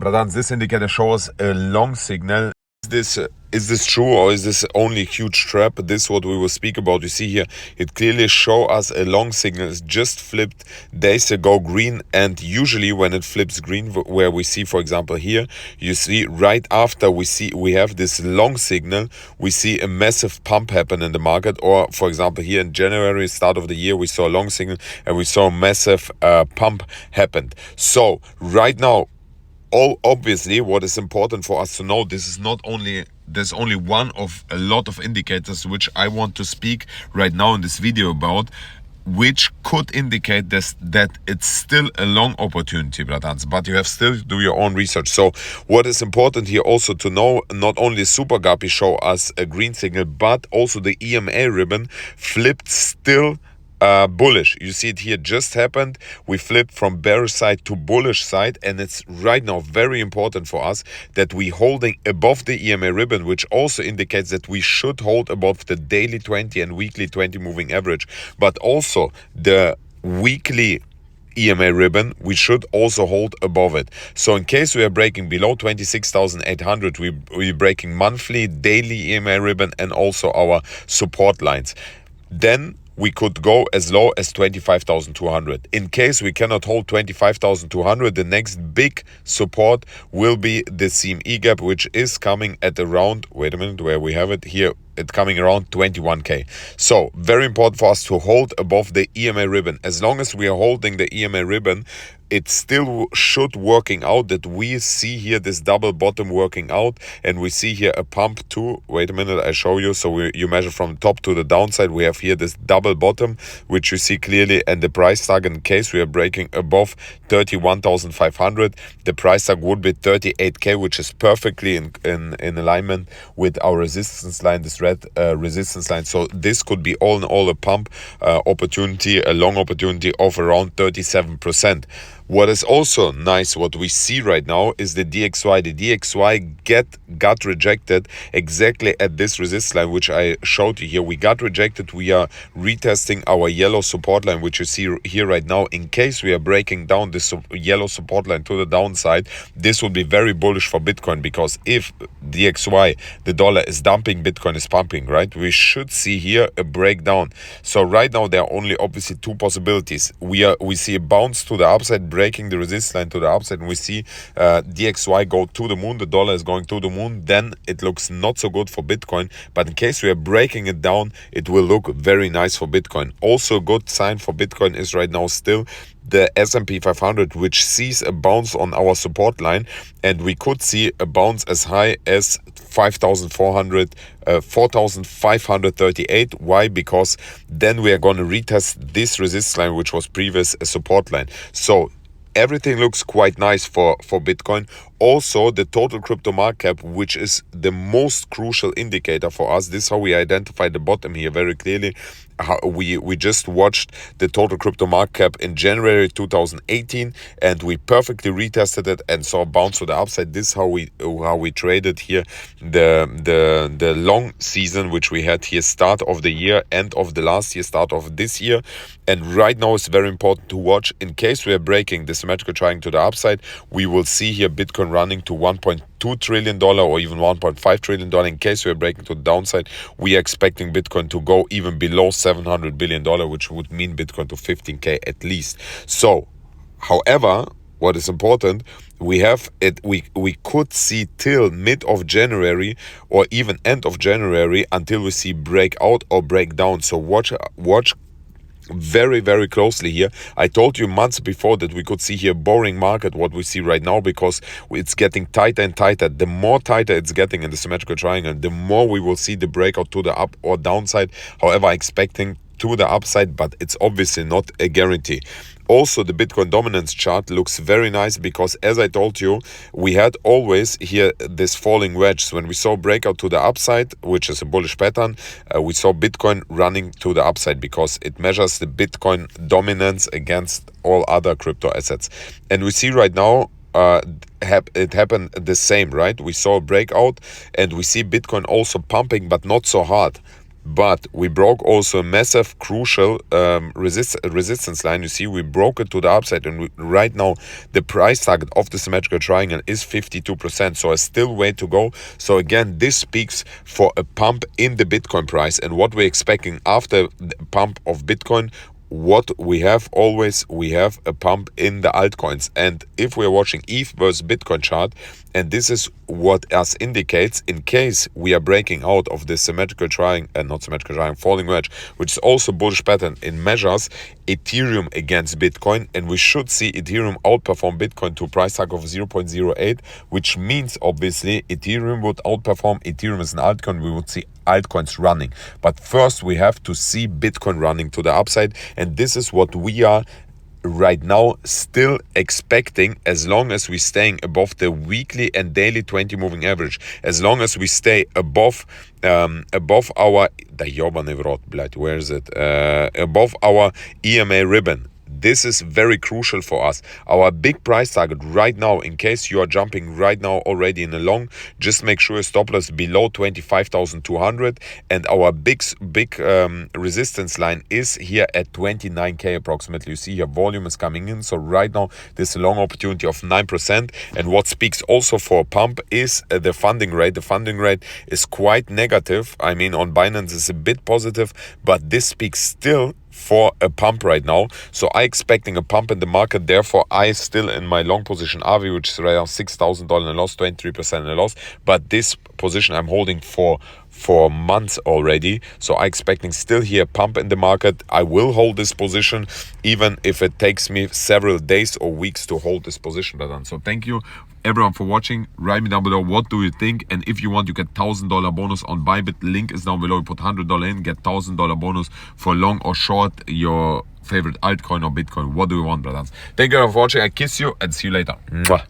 Bradans, this indicator shows a long signal. Is this true, or is this only a huge trap? This is what we will speak about. You see here, it clearly shows us a long signal. It's just flipped days ago green, and usually when it flips green, where we see, for example, here, you see right after we have this long signal, we see a massive pump happen in the market. Or for example, here in January, start of the year, we saw a long signal and we saw a massive pump happened. So right now, obviously, what is important for us to know, there's only one of a lot of indicators which I want to speak right now in this video about, which could indicate that it's still a long opportunity, Bratans, but you have still to do your own research. So what is important here also to know, not only Super Guppy show us a green signal, but also the EMA ribbon flipped still bullish. You see it here just happened. We flipped from bearish side to bullish side, and it's right now very important for us that we holding above the EMA ribbon, which also indicates that we should hold above the daily 20 and weekly 20 moving average, but also the weekly EMA ribbon, we should also hold above it. So in case we are breaking below 26,800, we're breaking monthly, daily EMA ribbon, and also our support lines. Then we could go as low as 25,200. In case we cannot hold 25,200, the next big support will be the CME gap, which is coming at around, wait a minute, where we have it here, it's coming around 21k. So very important for us to hold above the EMA ribbon. As long as we are holding the EMA ribbon, it still should working out that we see here this double bottom working out, and we see here a pump too. Wait a minute, I show you. So you measure from top to the downside. We have here this double bottom, which you see clearly, and the price tag, in case we are breaking above 31,500, the price tag would be 38k, which is perfectly in alignment with our resistance line, this red resistance line. So this could be all in all a pump opportunity, a long opportunity of around 37%. What is also nice, what we see right now, is the DXY. The DXY got rejected exactly at this resistance line, which I showed you here. We got rejected. We are retesting our yellow support line, which you see here right now. In case we are breaking down this yellow support line to the downside, this will be very bullish for Bitcoin, because if DXY, the dollar, is dumping, Bitcoin is pumping, right? We should see here a breakdown. So right now, there are only obviously two possibilities. We see a bounce to the upside, breaking the resistance line to the upside, and we see DXY go to the moon, the dollar is going to the moon, then it looks not so good for Bitcoin. But in case we are breaking it down, it will look very nice for Bitcoin. Also, a good sign for Bitcoin is right now still the S&P 500, which sees a bounce on our support line, and we could see a bounce as high as 4,538. Why? Because then we are going to retest this resistance line, which was previous a support line. So everything looks quite nice for Bitcoin. Also, the total crypto market cap, which is the most crucial indicator for us. This is how we identify the bottom here very clearly. We just watched the total crypto market cap in January 2018, and we perfectly retested it and saw a bounce to the upside. This is how we traded here the long season, which we had here, start of the year, end of the last year, start of this year. And right now it's very important to watch. In case we are breaking the symmetrical triangle to the upside, we will see here Bitcoin running to $1.2 trillion or even $1.5 trillion. In case we are breaking to the downside, we are expecting Bitcoin to go even below $700 billion, which would mean Bitcoin to 15k at least. So, however, what is important, we could see till mid of January or even end of January until we see breakout or breakdown. So watch very, very closely here. I told you months before that we could see here boring market, what we see right now, because it's getting tighter and tighter. The more tighter it's getting in the symmetrical triangle, the more we will see the breakout to the up or downside. However, expecting to the upside, but it's obviously not a guarantee. Also, the Bitcoin dominance chart looks very nice, because as I told you, we had always here this falling wedge. When we saw breakout to the upside, which is a bullish pattern, we saw Bitcoin running to the upside, because it measures the Bitcoin dominance against all other crypto assets. And we see right now it happened the same, right? We saw a breakout and we see Bitcoin also pumping, but not so hard. but we broke also a massive crucial resistance line. You see, we broke it to the upside, and right now the price target of the symmetrical triangle is 52%, so a still way to go. So again, this speaks for a pump in the Bitcoin price, and what we're expecting after the pump of Bitcoin. What we have always, we have a pump in the altcoins. And if we're watching ETH versus Bitcoin chart, and this is what us indicates, in case we are breaking out of this symmetrical triangle, not symmetrical triangle, falling wedge, which is also bullish pattern, in measures Ethereum against Bitcoin, and we should see Ethereum outperform Bitcoin to a price tag of 0.08, which means obviously Ethereum would outperform. Ethereum is an altcoin, we would see altcoins running. But first we have to see Bitcoin running to the upside, and this is what we are right now still expecting, as long as we staying above the weekly and daily 20 moving average, as long as we stay above our where is it, above our EMA ribbon. This is very crucial for us. Our big price target right now, in case you are jumping right now already in a long, just make sure your stop loss below 25,200, and our big resistance line is here at 29k approximately. You see here volume is coming in, so right now there's a long opportunity of 9%. And what speaks also for a pump is the funding rate. The funding rate is quite negative. I mean, on Binance it's a bit positive, but this speaks still for a pump right now. So I expecting a pump in the market. Therefore, I still in my long position AVI, which is around $6,000 in loss, 23% in loss. But this position I'm holding for months already. So I expecting still here a pump in the market. I will hold this position even if it takes me several days or weeks to hold this position. So thank you everyone for watching. Write me down below, what do you think? And if you want, you get $1,000 bonus on Bybit. Link is down below. You put $100 in, get $1,000 bonus for long or short your favorite altcoin or Bitcoin. What do you want, brothers? Thank you for watching. I kiss you and see you later. Mwah.